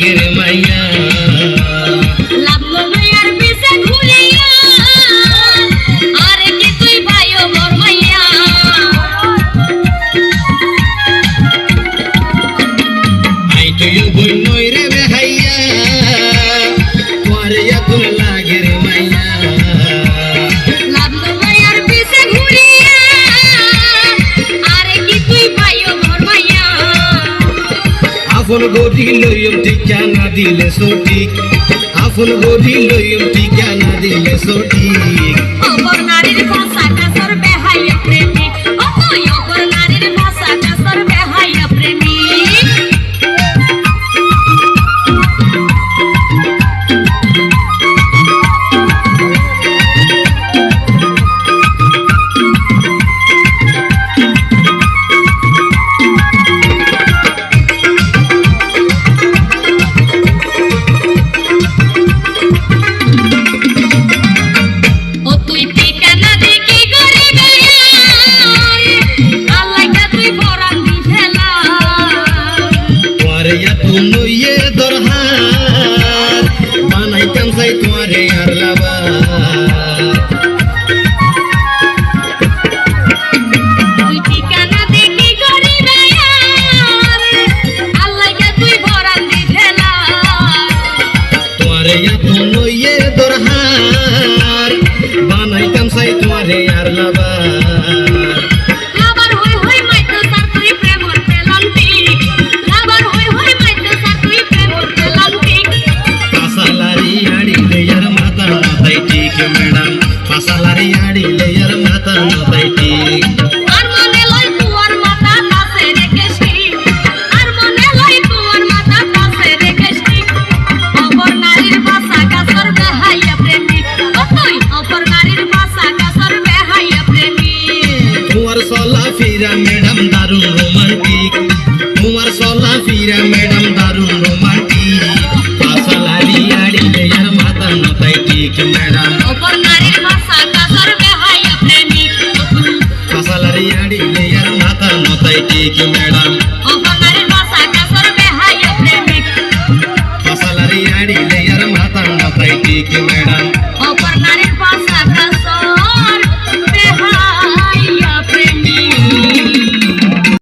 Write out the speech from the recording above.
লাগে রে মাইয়া লাগলো মাইয়ার পিছে ঘুরিয়া আরে কি তুই ভাইও মোর মাইয়া আই তুই বই নই রে বেহাইয়া তোরে আগুন লাগে রে মাইয়া লাগলো মাইয়ার পিছে ঘুরিয়া আরে কি তুই ভাইও মোর মাইয়া আপন গদি লইম ঠিকানা দিলে সঠিক আপন গদি লইম ঠিকানা দিলে সঠিক অপর নারীর ভাষা কাসর বেহাইয়া প্রেমিক ওই অপর নারীর ভাষা কাসর বেহাইয়া প্রেমিক ও তুই ঠিকানা দেখি গরে বেয়াই আল্লাহকে তুই পরান দিছেলা তোরে আগুন লইয়ে দরহার বানাইতাম চাই তোরে আর লাবা তুই ঠিকানা দেখি গরে বেয়াই আল্লাহকে তুই পরান দিছেলা তোরে আগুন লইয়ে দরহার বানাইতাম চাই তোরে আর লাবা লাবার হই হই মাইতো সার তুই প্রেমর পেলান্তি লাবার হই হই মাইতো সার তুই প্রেমর পেলান্তি পাসালারি আড়িলে আর মাথা নতাই ঠিক ম্যাডাম পাসালারি আড়িলে আর মাথা নতাই ঠিক আর মনে লই তুয়ার মাথা কাছে রেখেছি আর মনে লই তুয়ার মাথা কাছে রেখেছি অপর নারীর ভাষা কাসর বেহাইয়া প্রেমিক ও তুই অপর নারীর ভাষা কাসর বেহাইয়া প্রেমিক তোমার চলা ফিরা ম্যাডাম দারুণ রোমান্টিক তোমার চলা ফিরা ম্যাডাম দারুণ রোমান্টিক পাসালারি আড়িলে আর মাথা নতাই ঠিক ম্যাডাম অপর নারীর ভাষা কাসর বেহাইয়া প্রেমিক ও তুই পাসালারি আড়িলে আর মাথা নতাই ঠিক ম্যাডাম অপর নারীর ভাষা কাসর বেহাইয়া প্রেমিক পাসালারি আড়িলে আর মাথা নতাই ঠিক ম্যাডাম